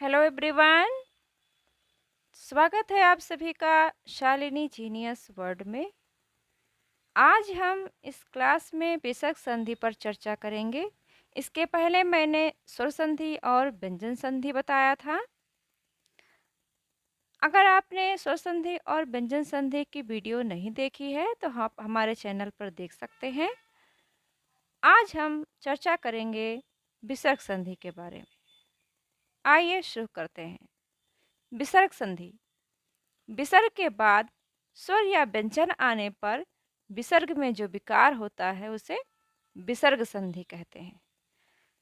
Hello everyone. स्वागत है आप सभी का शालिनी जीनियस वर्ड में। आज हम इस क्लास में विसर्ग संधि पर चर्चा करेंगे। इसके पहले मैंने स्वर संधि और व्यंजन संधि बताया था। अगर आपने स्वर संधि और व्यंजन संधि की वीडियो नहीं देखी है तो आप हमारे चैनल पर देख सकते हैं। आज हम चर्चा करेंगे विसर्ग संधि के बारे में। आइए शुरू करते हैं। विसर्ग संधि। विसर्ग के बाद स्वर या व्यंजन आने पर विसर्ग में जो विकार होता है उसे विसर्ग संधि कहते हैं।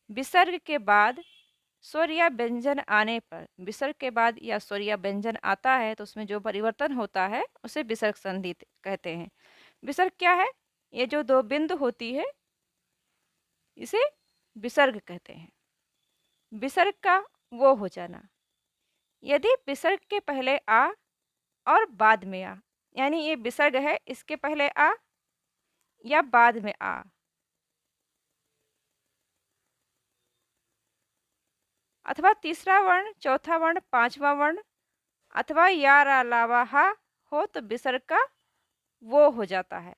विसर्ग के बाद स्वर या व्यंजन आने पर विसर्ग के बाद या स्वर या व्यंजन आता है तो उसमें जो परिवर्तन होता है उसे विसर्ग संधि कहते हैं। विसर्ग क्या है? ये जो दो बिंदु होती है इसे विसर्ग कहते हैं। विसर्ग का वो हो जाना। यदि विसर्ग के पहले आ और बाद में आ, यानी ये विसर्ग है, इसके पहले आ या बाद में आ, अथवा तीसरा वर्ण, चौथा वर्ण, पांचवा वर्ण अथवा या रा लावा हा हो तो विसर्ग का वो हो जाता है।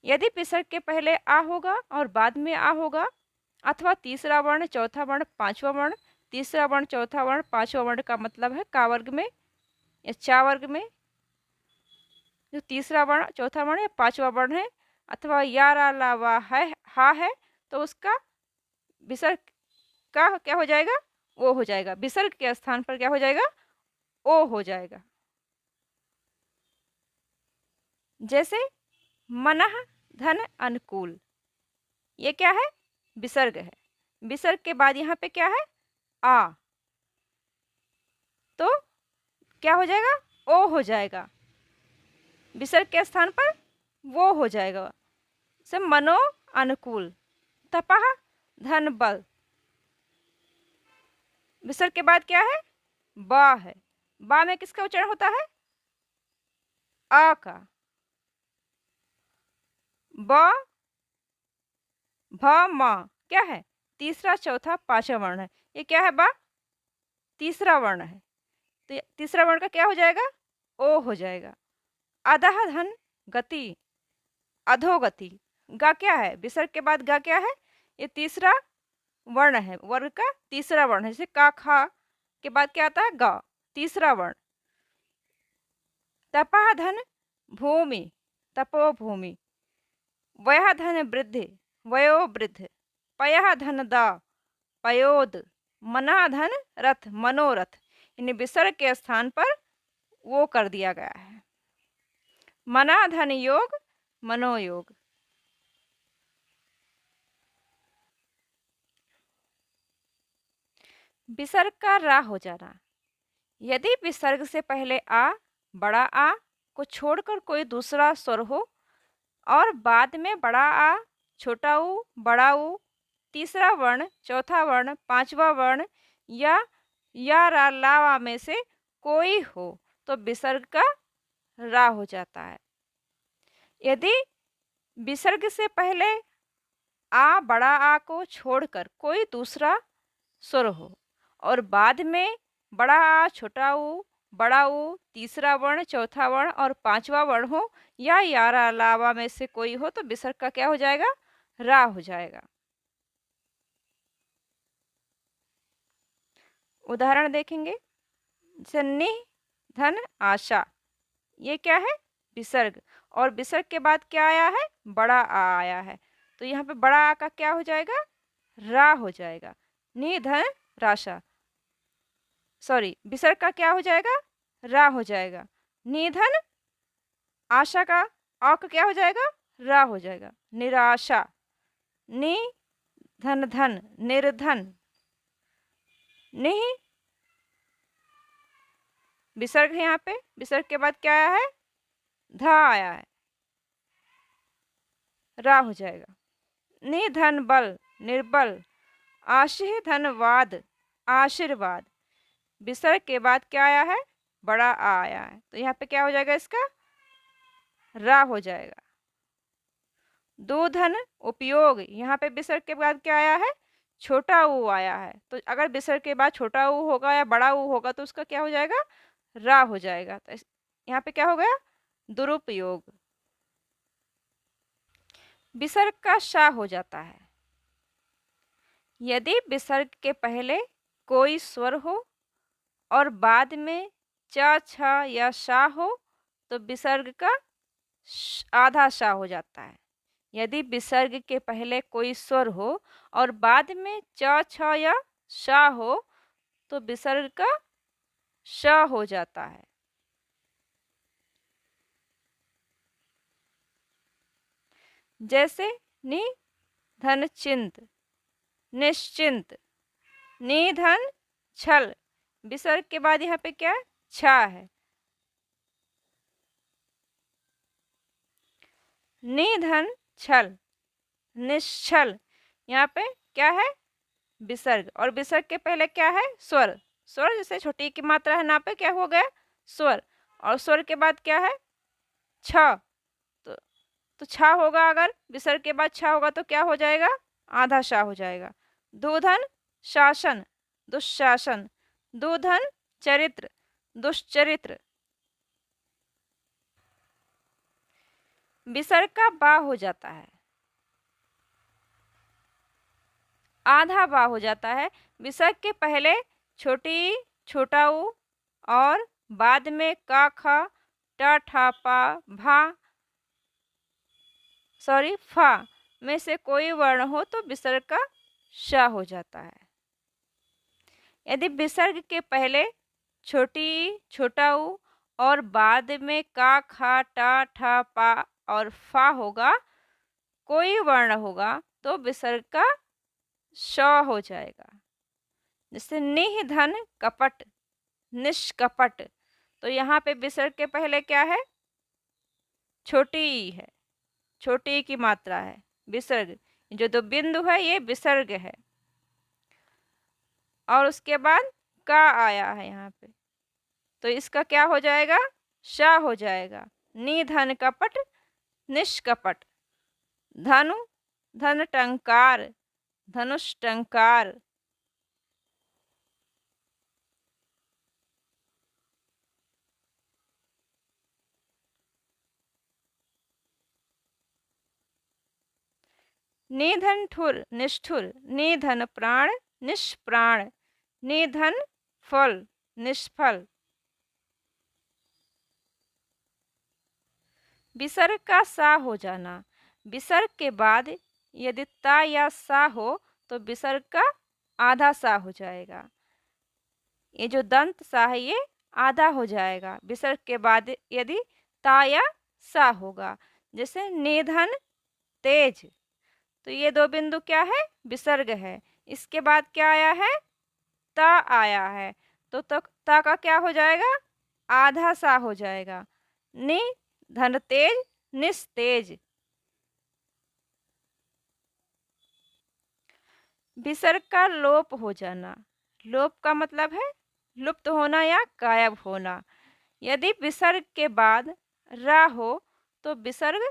यदि विसर्ग के पहले आ होगा और बाद में आ होगा अथवा तीसरा वर्ण, चौथा वर्ण, पांचवा वर्ण, तीसरा वर्ण, चौथा वर्ण, पांचवा वर्ण का मतलब है का वर्ग में या चा वर्ग में जो तीसरा वर्ण, चौथा वर्ण या पांचवा वर्ण है अथवा या रा लावा है हा है तो उसका विसर्ग का क्या हो जाएगा? ओ हो जाएगा। विसर्ग के स्थान पर क्या हो जाएगा? ओ हो जाएगा। जैसे मनः धन अनुकूल, ये क्या है? विसर्ग है। विसर्ग के बाद यहाँ पे क्या है? आ, तो क्या हो जाएगा? ओ हो जाएगा। विसर्ग के स्थान पर वो हो जाएगा। से मनो अनुकूल, तपह धन बल। विसर्ग के बाद क्या है? बा है। बा में किसका उच्चारण होता है? आ का। ब भ म क्या है? तीसरा, चौथा, पांचवा वर्ण है। ये क्या है? बा तीसरा वर्ण है तो तीसरा वर्ण का क्या हो जाएगा? ओ हो जाएगा। अधः धन गति, अधोगति। गा क्या है? विसर्ग के बाद गा क्या है? ये तीसरा वर्ण है, वर्ग का तीसरा वर्ण है। जैसे का खा के बाद क्या आता है? गा, तीसरा वर्ण। तपः धन भूमि, तपोभूमि। वयः धन वृद्धि, वयो वृद्ध। पयः धन दा, पयोद। मना धन रथ, मनोरथ। इन विसर्ग के स्थान पर वो कर दिया गया है। मना धन योग, मनोयोग। विसर्ग का रा हो जाना। यदि विसर्ग से पहले आ, बड़ा आ को छोड़कर कोई दूसरा स्वर हो और बाद में बड़ा आ, छोटा ऊ, बड़ा ऊ, तीसरा वर्ण, चौथा वर्ण, पांचवा वर्ण या रा लावा में से कोई हो तो विसर्ग का रा हो जाता है। यदि विसर्ग से पहले आ, बड़ा आ को छोड़कर कोई दूसरा स्वर हो और बाद में बड़ा आ, छोटा ऊ, बड़ा ऊ, तीसरा वर्ण, चौथा वर्ण और पांचवा वर्ण हो या रा लावा में से कोई हो तो विसर्ग का क्या हो जाएगा? रा हो जाएगा। उदाहरण देखेंगे। जन्नी धन आशा, ये क्या है? विसर्ग। और विसर्ग के बाद क्या आया है? बड़ा आ आया है तो यहाँ पे बड़ा आ का क्या हो जाएगा? रा हो जाएगा। निधन राशा, सॉरी, विसर्ग का क्या हो जाएगा? रा हो जाएगा। निधन आशा का आ का क्या हो जाएगा? रा हो जाएगा। निराशा, नि धन धन, निर्धन। नहीं, विसर्ग है यहाँ पे। विसर्ग के बाद क्या आया है? ध आया है, रा हो जाएगा। निधन बल, निर्बल। आशीष धनवाद, आशीर्वाद। विसर्ग के बाद क्या आया है? बड़ा आ आया है तो यहाँ पे क्या हो जाएगा? इसका रा हो जाएगा। दूधन उपयोग, यहाँ पे विसर्ग के बाद क्या आया है? छोटा ऊ आया है, तो अगर विसर्ग के बाद छोटा ऊ होगा या बड़ा ऊ होगा तो उसका क्या हो जाएगा, रा हो जाएगा। तो यहाँ पे क्या हो गया, दुरुपयोग। विसर्ग का शा हो जाता है यदि विसर्ग के पहले कोई स्वर हो और बाद में च, छ या शा हो तो विसर्ग का आधा शा हो जाता है। यदि विसर्ग के पहले कोई स्वर हो और बाद में च, छ या शा हो तो विसर्ग का श हो जाता है। जैसे नि धन चिंत, निश्चिंत, निधन छल। विसर्ग के बाद यहाँ पे क्या है, छा है। निधन छल, निश्चल, यहाँ पे क्या है, विसर्ग। और विसर्ग के पहले क्या है, स्वर। स्वर जैसे छोटी की मात्रा है ना पे क्या हो गया, स्वर। और स्वर के बाद क्या है, छ। तो छा होगा, अगर विसर्ग के बाद छा होगा तो क्या हो जाएगा, आधा शा हो जाएगा। दूधन शासन, दुशासन। दूधन चरित्र, दुश्चरित्र। विसर्ग का बा हो जाता है, आधा बा हो जाता है। विसर्ग के पहले छोटी, छोटा ऊ और बाद में का, ख, ट, ठ, प, भा फा में से कोई वर्ण हो तो विसर्ग का श हो जाता है। यदि विसर्ग के पहले छोटी, छोटा ऊ और बाद में का, खा, टा, ठा, पा और फा होगा, कोई वर्ण होगा तो विसर्ग का श हो जाएगा। जैसे निह धन कपट, निष्कपट। तो यहाँ पे विसर्ग के पहले क्या है, छोटी ई है, छोटी की मात्रा है, विसर्ग। जो दो बिंदु है ये विसर्ग है। और उसके बाद का आया है यहाँ पे, तो इसका क्या हो जाएगा, श हो जाएगा। निधन कपट, निष्कपट। धनु धन टंकार, धनुष टंकार। निधन ठुर, निष्ठुर। निधन प्राण, निष्प्राण। निधन फल, निष्फल। विसर्ग का सा हो जाना। विसर्ग के बाद यदि ता या सा हो तो विसर्ग का आधा सा हो जाएगा। ये जो दंत सा है ये आधा हो जाएगा विसर्ग के बाद यदि ता या सा होगा। जैसे निधन तेज, तो ये दो बिंदु क्या है, विसर्ग है। इसके बाद क्या आया है, ता आया है, तो ता का क्या हो जाएगा, आधा सा हो जाएगा। नि धन तेज, निस्तेज। विसर्ग का लोप हो जाना। लोप का मतलब है लुप्त होना या गायब होना। यदि विसर्ग के बाद रा हो तो विसर्ग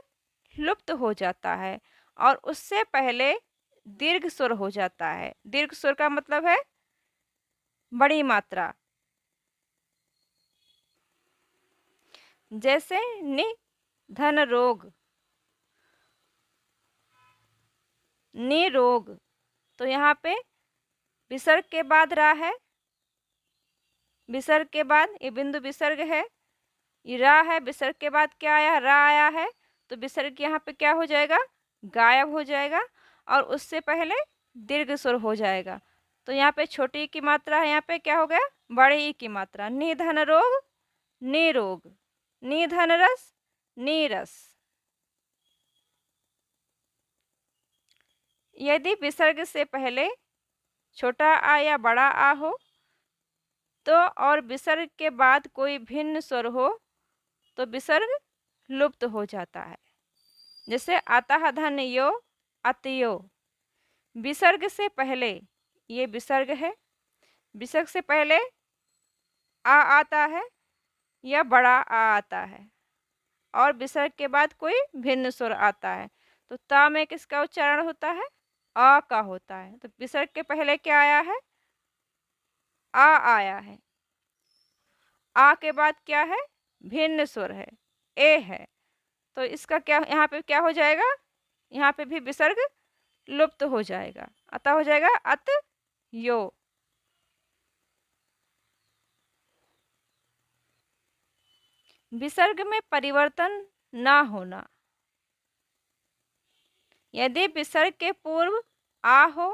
लुप्त हो जाता है और उससे पहले दीर्घ स्वर हो जाता है। दीर्घ स्वर का मतलब है बड़ी मात्रा। जैसे नि धन रोग, निरोग। तो यहाँ पे विसर्ग के बाद रा है, विसर्ग के बाद ये बिंदु विसर्ग है, ये रा है, विसर्ग के बाद क्या आया, रा आया है, तो विसर्ग यहाँ पे क्या हो जाएगा, गायब हो जाएगा और उससे पहले दीर्घ स्वर हो जाएगा। तो यहाँ पे छोटी की मात्रा है, यहाँ पे क्या हो गया, बड़ी की मात्रा। निधन रोग, निरोग। निधन रस, नीरस। यदि विसर्ग से पहले छोटा आ या बड़ा आ हो तो और विसर्ग के बाद कोई भिन्न स्वर हो तो विसर्ग लुप्त हो जाता है। जैसे अतः धन यो, अतयो। विसर्ग से पहले ये विसर्ग है, विसर्ग से पहले आ आता है या बड़ा आ आता है और विसर्ग के बाद कोई भिन्न स्वर आता है। तो ता में किसका उच्चारण होता है, आ का होता है। तो विसर्ग के पहले क्या आया है? आ आया है। आ के बाद क्या है? भिन्न स्वर है, ए है। तो इसका क्या यहाँ पे क्या हो जाएगा? यहाँ पे भी विसर्ग लुप्त हो जाएगा, अतः हो जाएगा अत यो। विसर्ग में परिवर्तन ना होना। यदि विसर्ग के पूर्व आ हो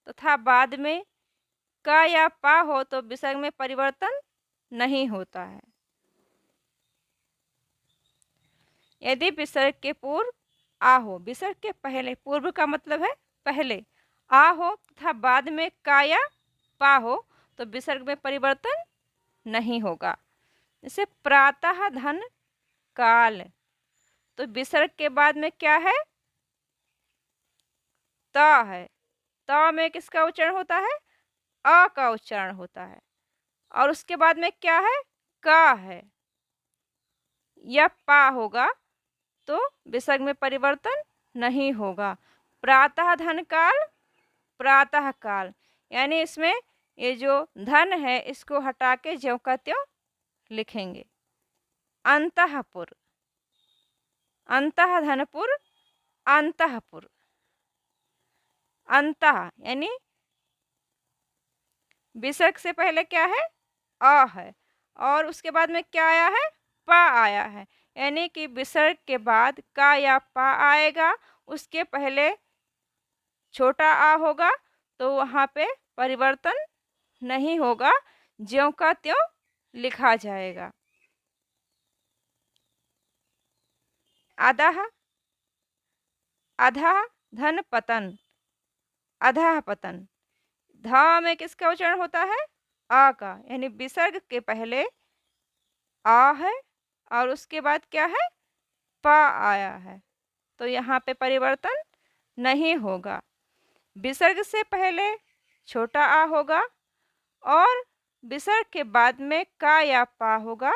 तथा बाद में क या पा हो तो विसर्ग में परिवर्तन नहीं होता है। यदि विसर्ग के पूर्व आ हो, विसर्ग के पहले, पूर्व का मतलब है पहले, आ हो तथा बाद में का या पा हो तो विसर्ग में परिवर्तन नहीं होगा। जैसे प्रातः धन काल, तो विसर्ग के बाद में क्या है? त है। त में किसका उच्चारण होता है? अ का उच्चारण होता है। और उसके बाद में क्या है? का है। या पा होगा तो विसर्ग में परिवर्तन नहीं होगा। प्रातः धन काल, प्रातः काल, यानी इसमें ये जो धन है इसको हटा के ज्यों का त्यों लिखेंगे। अंतःपुर, अंतः धनपुर, अंतःपुर। अंतः यानी विसर्ग से पहले क्या है? अ है और उसके बाद में क्या आया है? पा आया है। यानी कि विसर्ग के बाद का या पा आएगा, उसके पहले छोटा आ होगा तो वहाँ पे परिवर्तन नहीं होगा, ज्यों का त्यों लिखा जाएगा। अधः, अधः धन पतन, अधः पतन। ध में किसका उच्चारण होता है? आ का, यानी विसर्ग के पहले आ है और उसके बाद क्या है? पा आया है, तो यहाँ पे परिवर्तन नहीं होगा। विसर्ग से पहले छोटा आ होगा और विसर्ग के बाद में का या पा होगा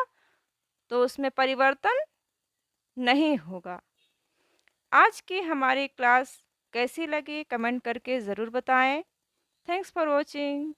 तो उसमें परिवर्तन नहीं होगा। आज की हमारी क्लास कैसी लगी कमेंट करके ज़रूर बताएं। Thanks for watching.